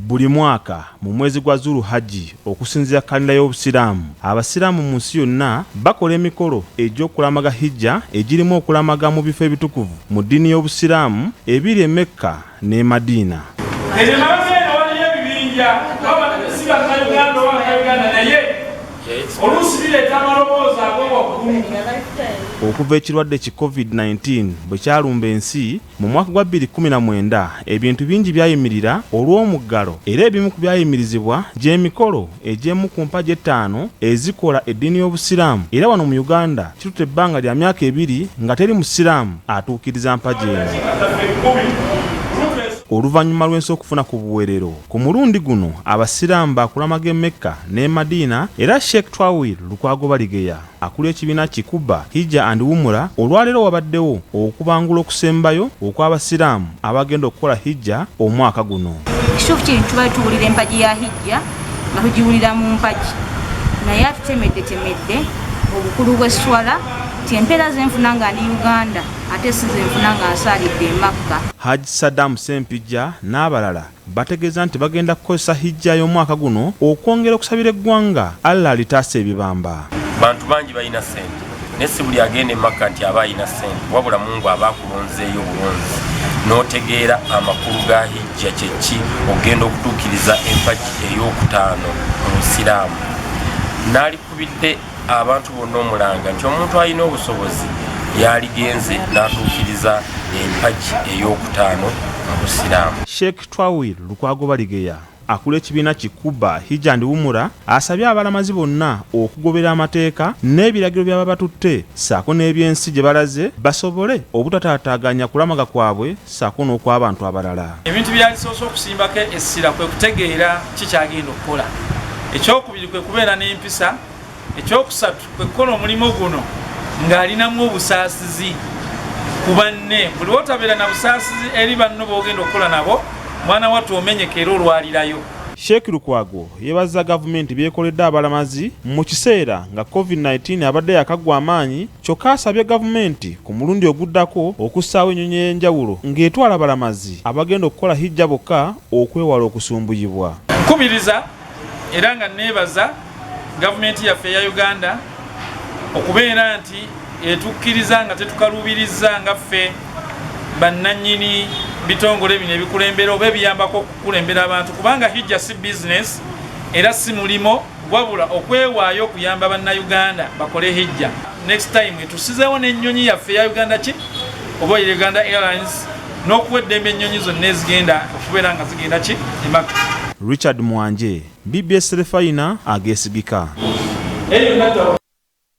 Buli mwaka mu mwezi gwa Zulu Hajji okusinziira kalenda y'Obusiraamu, Abasiraamu mu nsi yonna bakola emikolo egy'okulamaga Hijja egirimu okulamaga mu bifo ebitukuvu mu ddiini y'Obusiraamu ebiri e Mecca ne Madina. Okuva ekirwadde ki COVID-19 bwe kyalumba ensi mu mwaka gwa 2019 ebintu bingi byayimirira olw'omuggalo era ebimu ku byayimirizibwa gy'emikolo egy'emu ku mpagi 5 ezikola eddiini y'Obusiraamu era wano mu Uganda kitutte ebbanga lya myaka 2 nga teri musiraamu atuukiriza mpagi eno. Oluvannyuma lw'ensi okufuna ku buweerero ku mulundi guno Abasiraamu bakulamaga e Mecca ne Madina era Sheikh Tawill Lukwago baligeya akulira ekibiina ki Quba, Hijja and Umurah olwaleero wabaddewo okubangula okusembayo okw'Abasiraamu abagenda okukola Hijja omwaka guno. Ekituufu kiri tuba tuwulira empagi ya Hijja nga tugiwulira mu mpagi naye atutemedde obukulu bw'eswala empeera zenfuna nga ndi Uganda ate si zenfuna nga nsaalidde e Mecca. Haji Saddam Sempijja n'abalala bategeeza nti bagenda kukozesa Hijja y'omwaka guno okwongera okusabira eggwanga Allah litaasa ebibamba. Bantu bangi balina ssente naye si buli agenda e Mecca nti aba alina ssente wabula Mungu aba akulonzeeyo bulungi n'otegeera amakulu ga Hijja kye ki ogenda okutuukiriza empagi ey'okutaano mu Busiraamu. N'alikubidde abantu bonna omulanga nti omuntu alina obusobozi yaligenze n'atuukiriza empagi ey'okutaano mu Busiraamu. Sheikh Tawill Lukwago baligeya akulira ekibiina ki Quba, Hijja and Umurah asabye abalamazi bonna okugobera amateeka n'ebiragiro by'aba batutte ssaako n'ebyensi gye balaze basobole obutataataaganya kulamaga kwabwe ssaako n'okw'abantu abalala. Ebintu byalisoose okusimbako essira kwe kutegeera kikyagenda okukola. Ekyokubiri kwe kubeera n'empisa. Ekyokusatu kwe kukola omulimu guno ng'alinamu obusaasizi ku banne. Buli wotabeera na busaasizi eri banno b'ogenda okukola nabo mwana wattu omenyekera olwalirayo. Sheikh Lukwago yeebaza gavumenti byekoledde abalamazi mu kiseera nga COVID-19 abadde yakagwa amaanyi, kyokka asabye gavumenti ku mulundi oguddako okussaawo ennyonyi ey'enjawulo ng'etwala abalamazi abagenda okukola Hijja bokka okwewala okusumbuyibwa. Nkubiriza era nga neebaza gavumenti yaffe eya Uganda okubeera nti etukkiriza nga tetukaluubiriza nga ffe bannannyini bitongole bino ebikulembera oba ebiyambako okukulembera abantu, kubanga Hijja si business era si mulimo wabula okwewaayo okuyamba bannayuganda bakole Hijja. Next time etusizeewo n'ennyonyi yaffe eya Uganda ki oba Uganda Airlines n'okuwa eddembe ennyonyi zonna ezigenda okubeera nga zigenda ki e Mecca. Richard Mwanje, BBS Refaina agesigika.